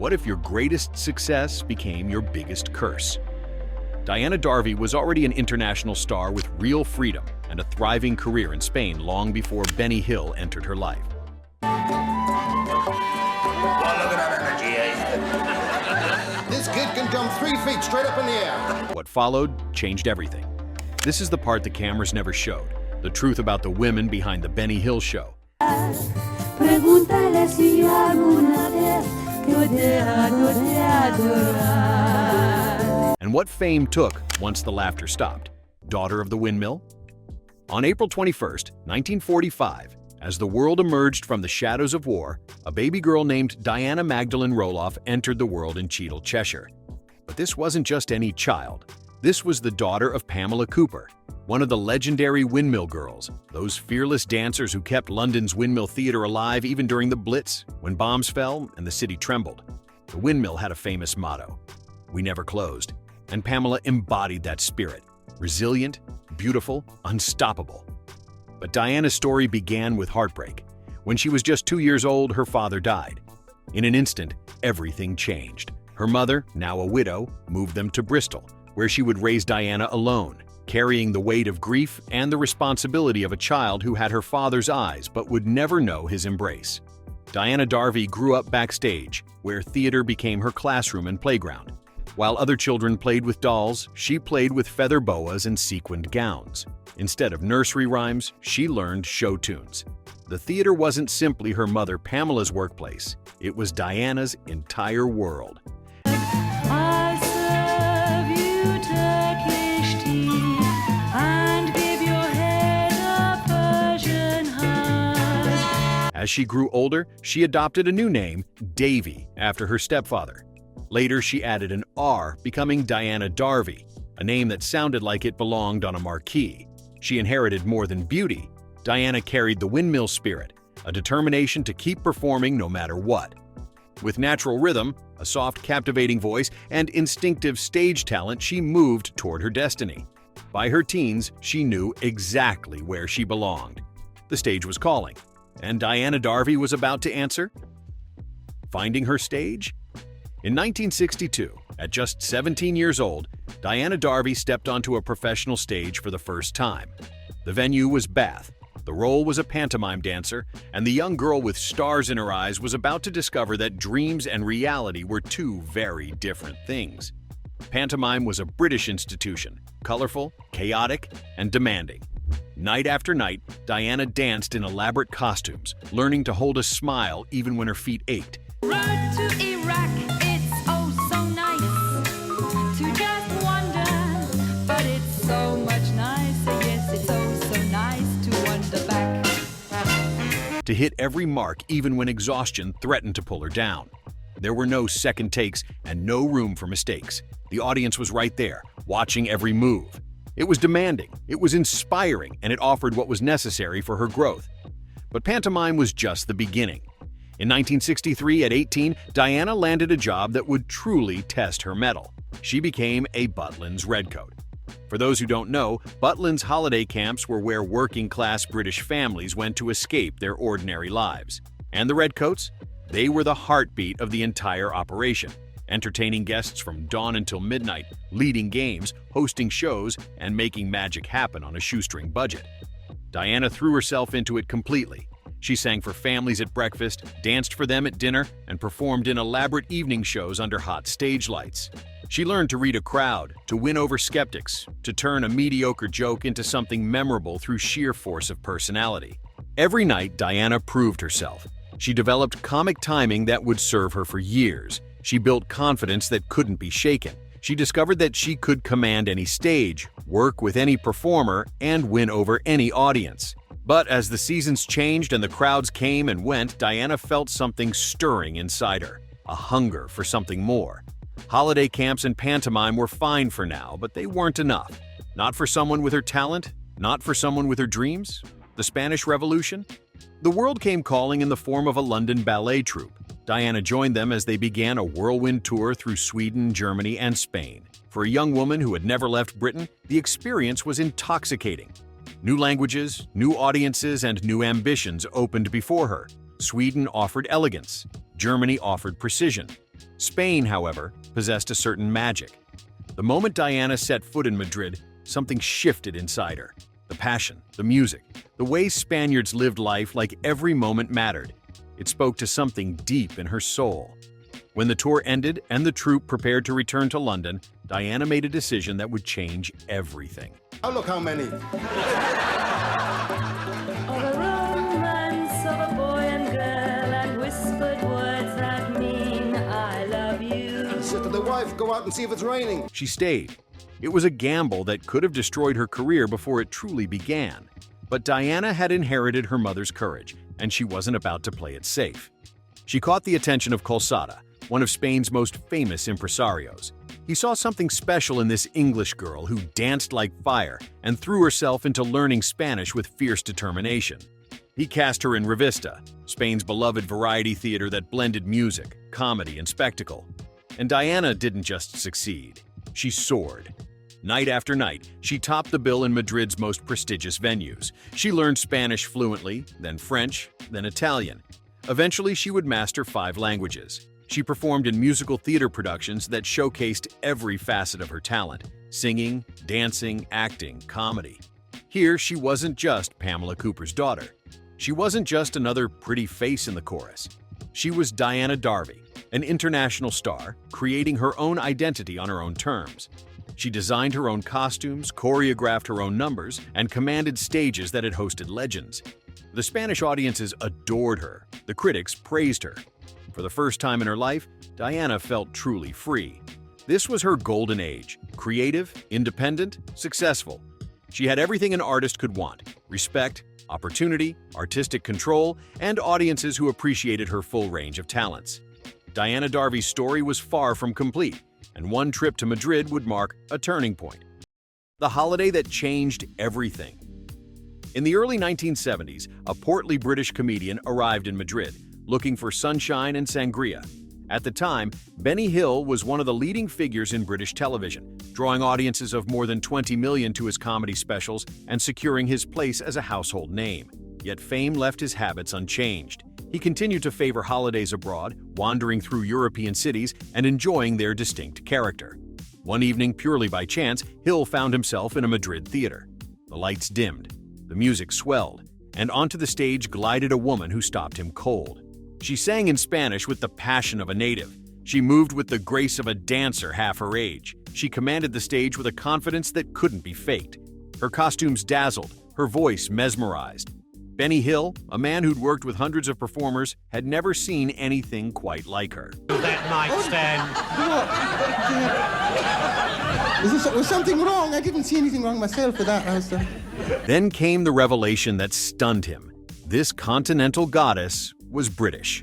What if your greatest success became your biggest curse? Diana Darvey was already an international star with real freedom and a thriving career in Spain long before Benny Hill entered her life. Well, look at that energy, eh? This kid can jump 3 feet straight up in the air. What followed changed everything. This is the part the cameras never showed, the truth about the women behind the Benny Hill show. And what fame took once the laughter stopped. Daughter of the Windmill? On April 21st, 1945, as the world emerged from the shadows of war, a baby girl named Diana Magdalene Roloff entered the world in Cheadle, Cheshire. But this wasn't just any child. This was the daughter of Pamela Cooper, one of the legendary Windmill girls, those fearless dancers who kept London's Windmill Theatre alive even during the Blitz, when bombs fell and the city trembled. The Windmill had a famous motto: "We never closed," and Pamela embodied that spirit, resilient, beautiful, unstoppable. But Diana's story began with heartbreak. When she was just 2 years old, her father died. In an instant, everything changed. Her mother, now a widow, moved them to Bristol, where she would raise Diana alone, carrying the weight of grief and the responsibility of a child who had her father's eyes but would never know his embrace. Diana Darvey grew up backstage, where theater became her classroom and playground. While other children played with dolls, she played with feather boas and sequined gowns. Instead of nursery rhymes, she learned show tunes. The theater wasn't simply her mother Pamela's workplace, it was Diana's entire world. I'll serve you Turkish tea and give your head a Persian hug. As she grew older, she adopted a new name, Davy, after her stepfather. Later, she added an R, becoming Diana Darvey, a name that sounded like it belonged on a marquee. She inherited more than beauty. Diana carried the Windmill spirit, a determination to keep performing no matter what. With natural rhythm, a soft, captivating voice, and instinctive stage talent, she moved toward her destiny. By her teens, she knew exactly where she belonged. The stage was calling, and Diana Darvey was about to answer. Finding her stage? In 1962, at just 17 years old, Diana Darvey stepped onto a professional stage for the first time. The venue was Bath. The role was a pantomime dancer, and the young girl with stars in her eyes was about to discover that dreams and reality were two very different things. Pantomime was a British institution, colorful, chaotic, and demanding. Night after night, Diana danced in elaborate costumes, learning to hold a smile even when her feet ached. Road to Iraq, it's oh so nice to just wonder, but it's so much nicer, yes, it's oh so nice to wonder back. To hit every mark even when exhaustion threatened to pull her down. There were no second takes and no room for mistakes. The audience was right there, watching every move. It was demanding, it was inspiring, and it offered what was necessary for her growth. But pantomime was just the beginning. In 1963, at 18, Diana landed a job that would truly test her mettle. She became a Butlins Redcoat. For those who don't know, Butlins holiday camps were where working-class British families went to escape their ordinary lives. And the Redcoats? They were the heartbeat of the entire operation, entertaining guests from dawn until midnight, leading games, hosting shows, and making magic happen on a shoestring budget. Diana threw herself into it completely. She sang for families at breakfast, danced for them at dinner, and performed in elaborate evening shows under hot stage lights. She learned to read a crowd, to win over skeptics, to turn a mediocre joke into something memorable through sheer force of personality. Every night, Diana proved herself. She developed comic timing that would serve her for years. She built confidence that couldn't be shaken. She discovered that she could command any stage, work with any performer, and win over any audience. But as the seasons changed and the crowds came and went, Diana felt something stirring inside her, a hunger for something more. Holiday camps and pantomime were fine for now, but they weren't enough. Not for someone with her talent, not for someone with her dreams. The Spanish Revolution? The world came calling in the form of a London ballet troupe. Diana joined them as they began a whirlwind tour through Sweden, Germany, and Spain. For a young woman who had never left Britain, the experience was intoxicating. New languages, new audiences, and new ambitions opened before her. Sweden offered elegance. Germany offered precision. Spain, however, possessed a certain magic. The moment Diana set foot in Madrid, something shifted inside her. The passion, the music, the way Spaniards lived life like every moment mattered. It spoke to something deep in her soul. When the tour ended and the troupe prepared to return to London, Diana made a decision that would change everything. Oh, look how many. Of a romance of a boy and girl and whispered words that mean I love you. Said to the wife, go out and see if it's raining. She stayed. It was a gamble that could have destroyed her career before it truly began. But Diana had inherited her mother's courage, and she wasn't about to play it safe. She caught the attention of Calzada, one of Spain's most famous impresarios. He saw something special in this English girl who danced like fire and threw herself into learning Spanish with fierce determination. He cast her in Revista, Spain's beloved variety theater that blended music, comedy, and spectacle. And Diana didn't just succeed. She soared. Night after night, she topped the bill in Madrid's most prestigious venues. She learned Spanish fluently, then French, then Italian. Eventually, she would master 5 languages. She performed in musical theater productions that showcased every facet of her talent: singing, dancing, acting, comedy. Here, she wasn't just Pamela Cooper's daughter. She wasn't just another pretty face in the chorus. She was Diana Darvey, an international star, creating her own identity on her own terms. She designed her own costumes, choreographed her own numbers, and commanded stages that had hosted legends. The Spanish audiences adored her. The critics praised her. For the first time in her life, Diana felt truly free. This was her golden age: creative, independent, successful. She had everything an artist could want: respect, opportunity, artistic control, and audiences who appreciated her full range of talents. Diana Darvey's story was far from complete, and one trip to Madrid would mark a turning point. The holiday that changed everything. In the early 1970s, a portly British comedian arrived in Madrid, looking for sunshine and sangria. At the time, Benny Hill was one of the leading figures in British television, drawing audiences of more than 20 million to his comedy specials and securing his place as a household name. Yet fame left his habits unchanged. He continued to favor holidays abroad, wandering through European cities and enjoying their distinct character. One evening, purely by chance, Hill found himself in a Madrid theater. The lights dimmed, the music swelled, and onto the stage glided a woman who stopped him cold. She sang in Spanish with the passion of a native. She moved with the grace of a dancer half her age. She commanded the stage with a confidence that couldn't be faked. Her costumes dazzled, her voice mesmerized. Benny Hill, a man who'd worked with hundreds of performers, had never seen anything quite like her. That nightstand. Was something wrong? I didn't see anything wrong myself with that. Then came the revelation that stunned him. This continental goddess was British.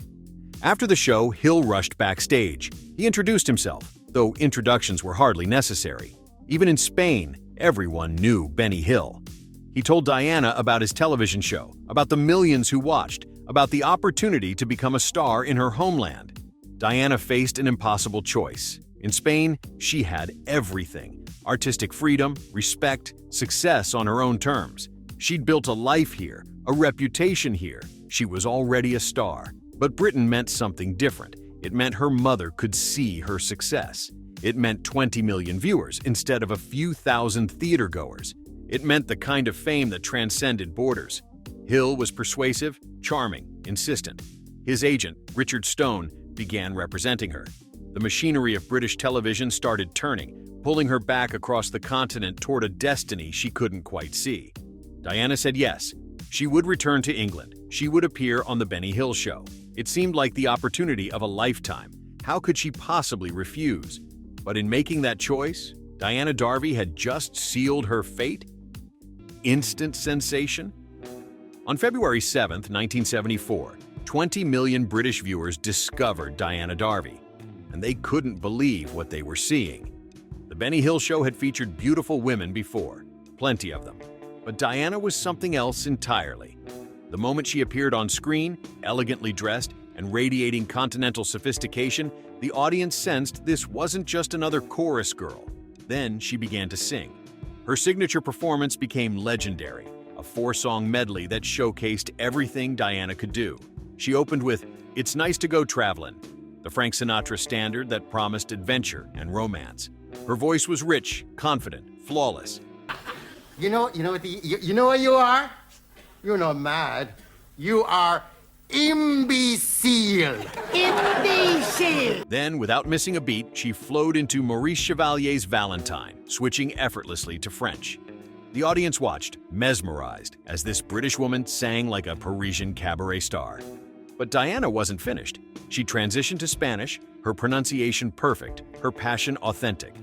After the show, Hill rushed backstage. He introduced himself, though introductions were hardly necessary. Even in Spain, everyone knew Benny Hill. He told Diana about his television show, about the millions who watched, about the opportunity to become a star in her homeland. Diana faced an impossible choice. In Spain, she had everything: artistic freedom, respect, success on her own terms. She'd built a life here, a reputation here. She was already a star. But Britain meant something different. It meant her mother could see her success. It meant 20 million viewers instead of a few thousand theatergoers. It meant the kind of fame that transcended borders. Hill was persuasive, charming, insistent. His agent, Richard Stone, began representing her. The machinery of British television started turning, pulling her back across the continent toward a destiny she couldn't quite see. Diana said yes. She would return to England. She would appear on The Benny Hill Show. It seemed like the opportunity of a lifetime. How could she possibly refuse? But in making that choice, Diana Darvey had just sealed her fate. Instant sensation? On February 7, 1974, 20 million British viewers discovered Diana Darvey, and they couldn't believe what they were seeing. The Benny Hill Show had featured beautiful women before, plenty of them. But Diana was something else entirely. The moment she appeared on screen, elegantly dressed and radiating continental sophistication, the audience sensed this wasn't just another chorus girl. Then she began to sing. Her signature performance became legendary, a 4-song medley that showcased everything Diana could do. She opened with "It's Nice to Go Travelin'," the Frank Sinatra standard that promised adventure and romance. Her voice was rich, confident, flawless. You know what you are? You're not mad. You are imbecile. Imbecile! Then, without missing a beat, she flowed into Maurice Chevalier's Valentine, switching effortlessly to French. The audience watched, mesmerized, as this British woman sang like a Parisian cabaret star. But Diana wasn't finished. She transitioned to Spanish, her pronunciation perfect, her passion authentic.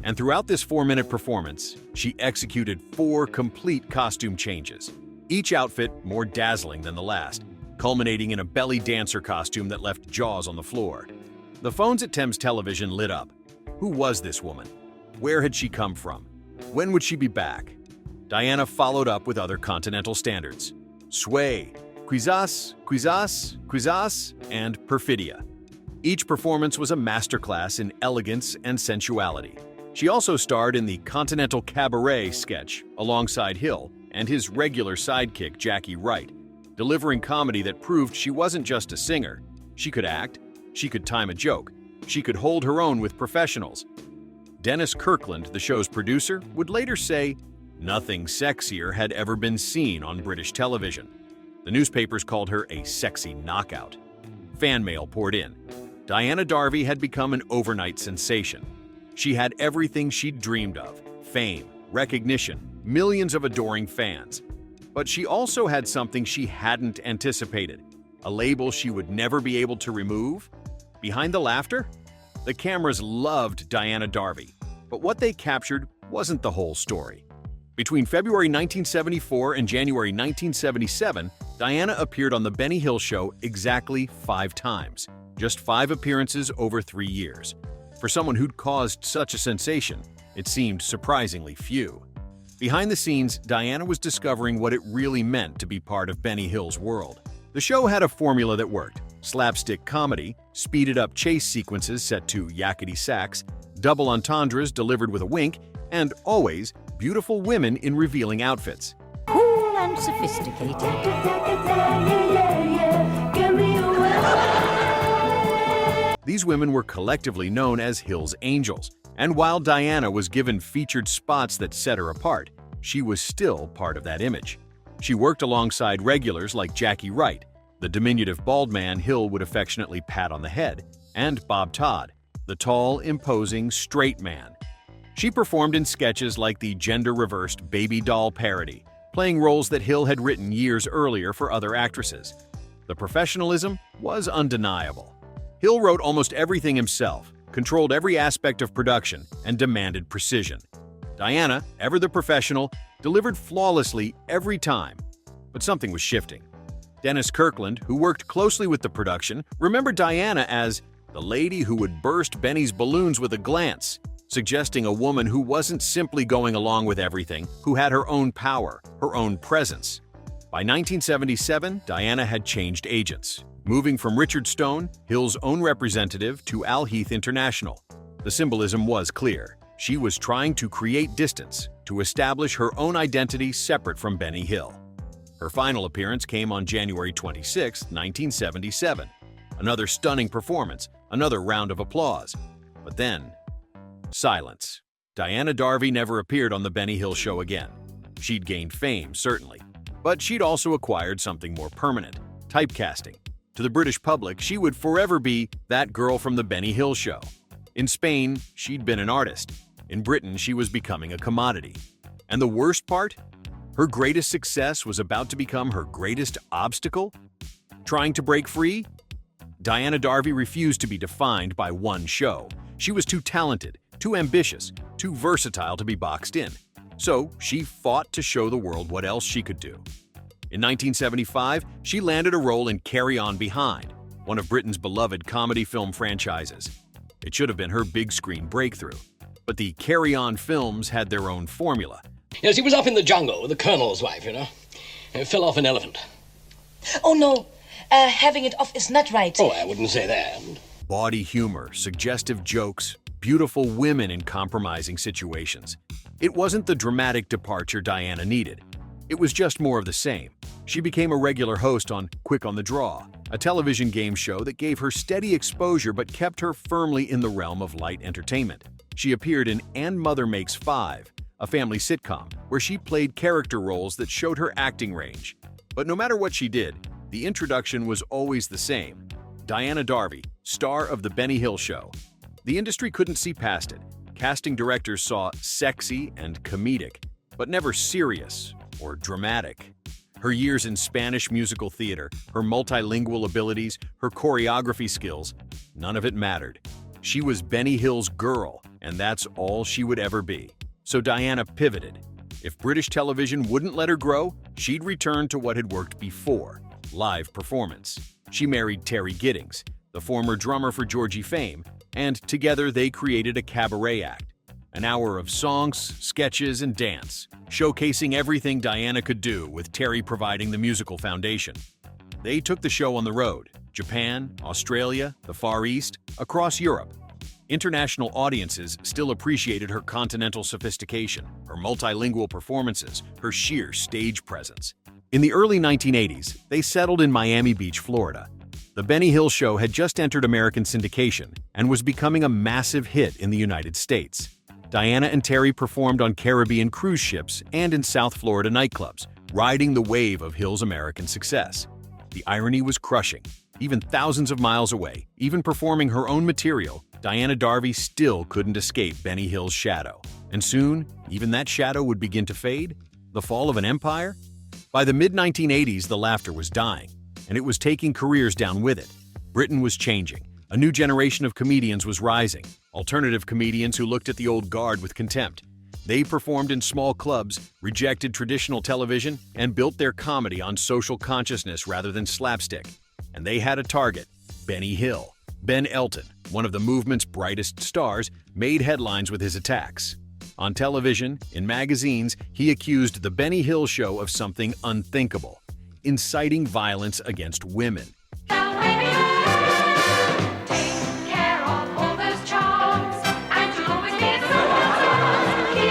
And throughout this 4-minute performance, she executed 4 complete costume changes, each outfit more dazzling than the last, culminating in a belly dancer costume that left jaws on the floor. The phones at Thames Television lit up. Who was this woman? Where had she come from? When would she be back? Diana followed up with other continental standards: Sway, Quizás, Quizás, Quizás, and Perfidia. Each performance was a masterclass in elegance and sensuality. She also starred in the Continental Cabaret sketch alongside Hill and his regular sidekick Jackie Wright, delivering comedy that proved she wasn't just a singer. She could act, she could time a joke, she could hold her own with professionals. Dennis Kirkland, the show's producer, would later say, "Nothing sexier had ever been seen on British television." The newspapers called her a sexy knockout. Fan mail poured in. Diana Darvey had become an overnight sensation. She had everything she'd dreamed of: fame, recognition, millions of adoring fans. But she also had something she hadn't anticipated, a label she would never be able to remove. Behind the laughter? The cameras loved Diana Darvey, but what they captured wasn't the whole story. Between February 1974 and January 1977, Diana appeared on The Benny Hill Show exactly 5 times, just 5 appearances over 3 years. For someone who'd caused such a sensation, it seemed surprisingly few. Behind the scenes, Diana was discovering what it really meant to be part of Benny Hill's world. The show had a formula that worked: slapstick comedy, speeded-up chase sequences set to yakety sax, double entendres delivered with a wink, and always beautiful women in revealing outfits. Cool and sophisticated. These women were collectively known as Hill's Angels, and while Diana was given featured spots that set her apart, she was still part of that image. She worked alongside regulars like Jackie Wright, the diminutive bald man Hill would affectionately pat on the head, and Bob Todd, the tall, imposing, straight man. She performed in sketches like the gender-reversed Baby Doll parody, playing roles that Hill had written years earlier for other actresses. The professionalism was undeniable. Hill wrote almost everything himself, controlled every aspect of production, and demanded precision. Diana, ever the professional, delivered flawlessly every time. But something was shifting. Dennis Kirkland, who worked closely with the production, remembered Diana as the lady who would burst Benny's balloons with a glance, suggesting a woman who wasn't simply going along with everything, who had her own power, her own presence. By 1977, Diana had changed agents, moving from Richard Stone, Hill's own representative, to Al Heath International. The symbolism was clear. She was trying to create distance, to establish her own identity separate from Benny Hill. Her final appearance came on January 26, 1977. Another stunning performance, another round of applause. But then, silence. Diana Darvey never appeared on The Benny Hill Show again. She'd gained fame, certainly, but she'd also acquired something more permanent: typecasting. To the British public, she would forever be that girl from The Benny Hill Show. In Spain, she'd been an artist. In Britain, she was becoming a commodity. And the worst part? Her greatest success was about to become her greatest obstacle? Trying to break free? Diana Darvey refused to be defined by one show. She was too talented, too ambitious, too versatile to be boxed in. So she fought to show the world what else she could do. In 1975, she landed a role in Carry On Behind, one of Britain's beloved comedy film franchises. It should have been her big screen breakthrough. But the Carry On films had their own formula. Yes, he was up in the jungle with the colonel's wife, you know. He fell off an elephant. Oh, no. Having it off is not right. Oh, I wouldn't say that. Bawdy humor, suggestive jokes, beautiful women in compromising situations. It wasn't the dramatic departure Diana needed. It was just more of the same. She became a regular host on Quick on the Draw, a television game show that gave her steady exposure but kept her firmly in the realm of light entertainment. She appeared in And Mother Makes Five, a family sitcom, where she played character roles that showed her acting range. But no matter what she did, the introduction was always the same. Diana Darvey, star of The Benny Hill Show. The industry couldn't see past it. Casting directors saw sexy and comedic, but never serious or dramatic. Her years in Spanish musical theater, her multilingual abilities, her choreography skills, none of it mattered. She was Benny Hill's girl, and that's all she would ever be. So Diana pivoted. If British television wouldn't let her grow, she'd return to what had worked before: live performance. She married Terry Giddings, the former drummer for Georgie fame, and together they created a cabaret act. An hour of songs, sketches, and dance, showcasing everything Diana could do, with Terry providing the musical foundation. They took the show on the road: Japan, Australia, the Far East, across Europe. International audiences still appreciated her continental sophistication, her multilingual performances, her sheer stage presence. In the early 1980s, they settled in Miami Beach, Florida. The Benny Hill Show had just entered American syndication and was becoming a massive hit in the United States. Diana and Terry performed on Caribbean cruise ships and in South Florida nightclubs, riding the wave of Hill's American success. The irony was crushing. Even thousands of miles away, even performing her own material, Diana Darvey still couldn't escape Benny Hill's shadow. And soon, even that shadow would begin to fade. The fall of an empire? By the mid-1980s, the laughter was dying, and it was taking careers down with it. Britain was changing. A new generation of comedians was rising, alternative comedians who looked at the old guard with contempt. They performed in small clubs, rejected traditional television, and built their comedy on social consciousness rather than slapstick. And they had a target: Benny Hill. Ben Elton, one of the movement's brightest stars, made headlines with his attacks. On television, in magazines, he accused The Benny Hill Show of something unthinkable: inciting violence against women.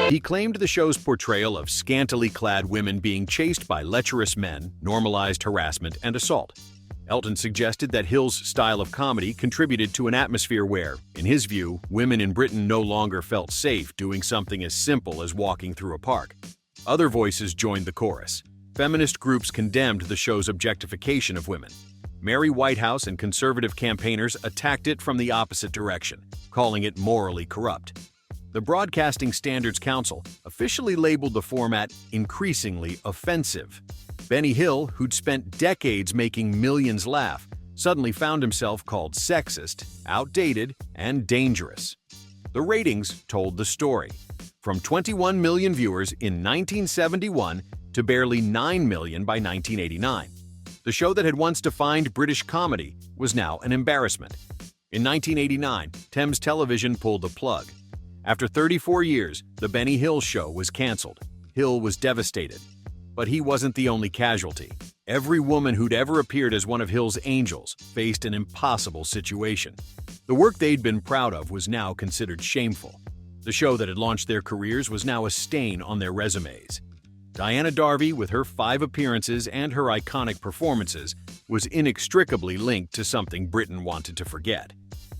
He claimed the show's portrayal of scantily clad women being chased by lecherous men normalized harassment and assault. Elton suggested that Hill's style of comedy contributed to an atmosphere where, in his view, women in Britain no longer felt safe doing something as simple as walking through a park. Other voices joined the chorus. Feminist groups condemned the show's objectification of women. Mary Whitehouse and conservative campaigners attacked it from the opposite direction, calling it morally corrupt. The Broadcasting Standards Council officially labeled the format increasingly offensive. Benny Hill, who'd spent decades making millions laugh, suddenly found himself called sexist, outdated, and dangerous. The ratings told the story. From 21 million viewers in 1971 to barely 9 million by 1989. The show that had once defined British comedy was now an embarrassment. In 1989, Thames Television pulled the plug. After 34 years, The Benny Hill Show was canceled. Hill was devastated. But he wasn't the only casualty. Every woman who'd ever appeared as one of Hill's angels faced an impossible situation. The work they'd been proud of was now considered shameful. The show that had launched their careers was now a stain on their resumes. Diana Darvey, with her 5 appearances and her iconic performances, was inextricably linked to something Britain wanted to forget.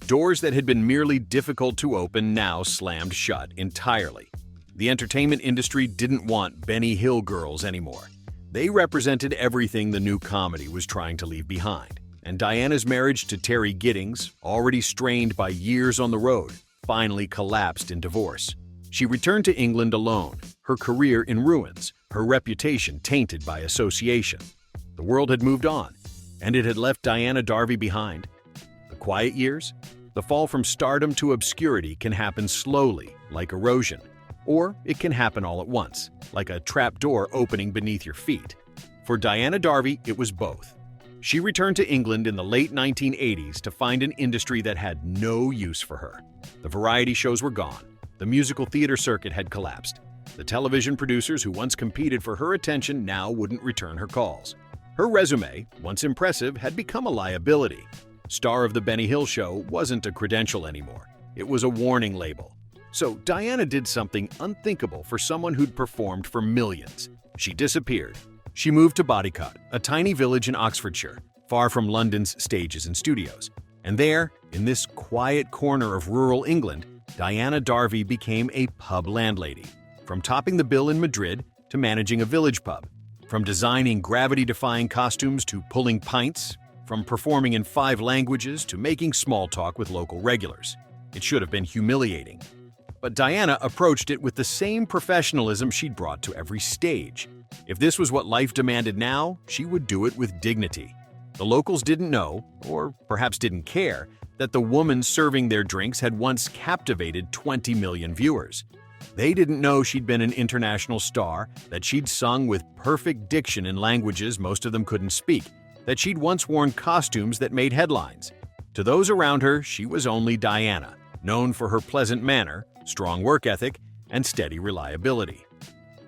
Doors that had been merely difficult to open now slammed shut entirely. The entertainment industry didn't want Benny Hill girls anymore. They represented everything the new comedy was trying to leave behind. And Diana's marriage to Terry Giddings, already strained by years on the road, finally collapsed in divorce. She returned to England alone, her career in ruins, her reputation tainted by association. The world had moved on, and it had left Diana Darvey behind. The quiet years? The fall from stardom to obscurity can happen slowly, like erosion. Or it can happen all at once, like a trapdoor opening beneath your feet. For Diana Darvey, it was both. She returned to England in the late 1980s to find an industry that had no use for her. The variety shows were gone. The musical theater circuit had collapsed. The television producers who once competed for her attention now wouldn't return her calls. Her resume, once impressive, had become a liability. Star of The Benny Hill Show wasn't a credential anymore. It was a warning label. So Diana did something unthinkable for someone who'd performed for millions. She disappeared. She moved to Bodycut, a tiny village in Oxfordshire, far from London's stages and studios. And there, in this quiet corner of rural England, Diana Darvey became a pub landlady. From topping the bill in Madrid to managing a village pub, from designing gravity-defying costumes to pulling pints, from performing in 5 languages to making small talk with local regulars. It should have been humiliating. But Diana approached it with the same professionalism she'd brought to every stage. If this was what life demanded now, she would do it with dignity. The locals didn't know, or perhaps didn't care, that the woman serving their drinks had once captivated 20 million viewers. They didn't know she'd been an international star, that she'd sung with perfect diction in languages most of them couldn't speak, that she'd once worn costumes that made headlines. To those around her, she was only Diana, known for her pleasant manner, strong work ethic, and steady reliability.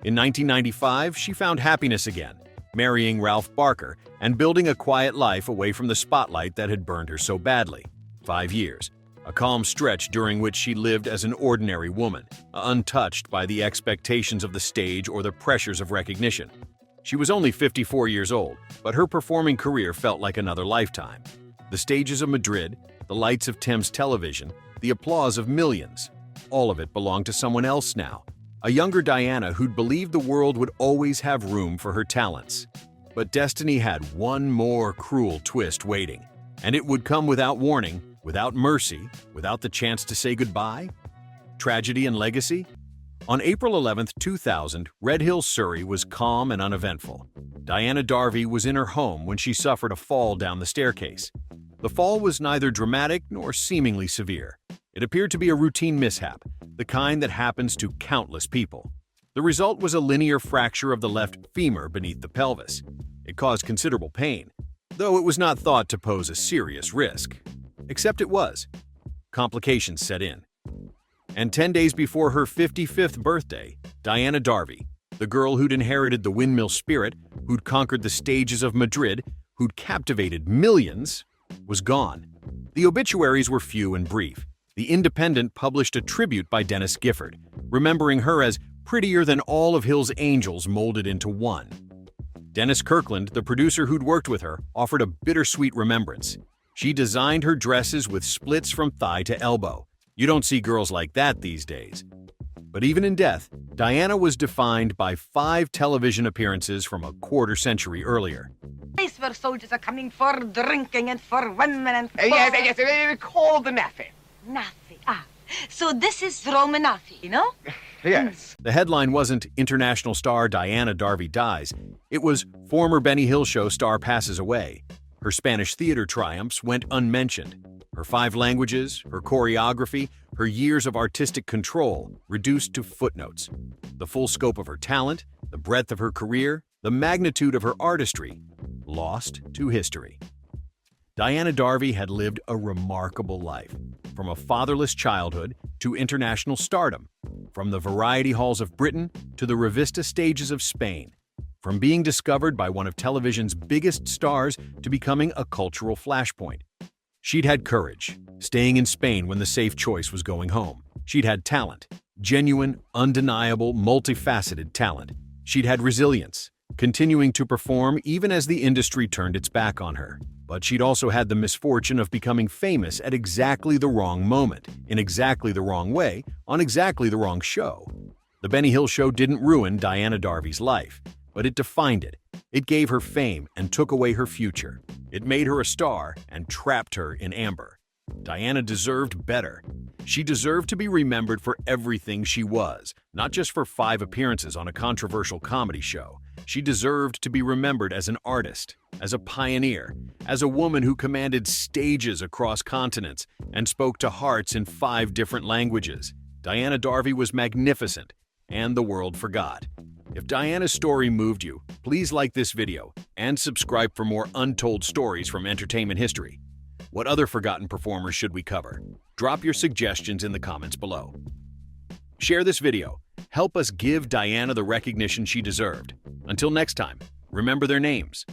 In 1995, she found happiness again, marrying Ralph Barker and building a quiet life away from the spotlight that had burned her so badly. 5 years, a calm stretch during which she lived as an ordinary woman, untouched by the expectations of the stage or the pressures of recognition. She was only 54 years old, but her performing career felt like another lifetime. The stages of Madrid, the lights of Thames Television, the applause of millions, all of it belonged to someone else now, a younger Diana who'd believed the world would always have room for her talents. But destiny had one more cruel twist waiting, and it would come without warning, without mercy, without the chance to say goodbye. Tragedy and legacy? On April 11, 2000, Red Hill, Surrey was calm and uneventful. Diana Darvey was in her home when she suffered a fall down the staircase. The fall was neither dramatic nor seemingly severe. It appeared to be a routine mishap, the kind that happens to countless people. The result was a linear fracture of the left femur beneath the pelvis. It caused considerable pain, though it was not thought to pose a serious risk. Except it was. Complications set in. And 10 days before her 55th birthday, Diana Darvey, the girl who'd inherited the Windmill spirit, who'd conquered the stages of Madrid, who'd captivated millions, was gone. The obituaries were few and brief. The Independent published a tribute by Dennis Gifford, remembering her as prettier than all of Hill's angels molded into one. Dennis Kirkland, the producer who'd worked with her, offered a bittersweet remembrance. She designed her dresses with splits from thigh to elbow. You don't see girls like that these days. But even in death, Diana was defined by 5 television appearances from a quarter century earlier. Place where soldiers are coming for drinking and for women and for... Yes, called the Naffy. Naffy, so this is Roman Naffy, you know? Yes. The headline wasn't International Star Diana Darvey Dies. It was Former Benny Hill Show Star Passes Away. Her Spanish theater triumphs went unmentioned. Her 5 languages, her choreography, her years of artistic control reduced to footnotes. The full scope of her talent, the breadth of her career, the magnitude of her artistry, lost to history. Diana Darvey had lived a remarkable life, from a fatherless childhood to international stardom, from the variety halls of Britain to the revista stages of Spain, from being discovered by one of television's biggest stars to becoming a cultural flashpoint. She'd had courage, staying in Spain when the safe choice was going home. She'd had talent, genuine, undeniable, multifaceted talent. She'd had resilience, continuing to perform even as the industry turned its back on her. But she'd also had the misfortune of becoming famous at exactly the wrong moment, in exactly the wrong way, on exactly the wrong show. The Benny Hill Show didn't ruin Diana Darvey's life, but it defined it. It gave her fame and took away her future. It made her a star and trapped her in amber. Diana deserved better. She deserved to be remembered for everything she was, not just for 5 appearances on a controversial comedy show. She deserved to be remembered as an artist, as a pioneer, as a woman who commanded stages across continents and spoke to hearts in 5 different languages. Diana Darvey was magnificent, and the world forgot. If Diana's story moved you, please like this video and subscribe for more untold stories from entertainment history. What other forgotten performers should we cover? Drop your suggestions in the comments below. Share this video. Help us give Diana the recognition she deserved. Until next time, remember their names.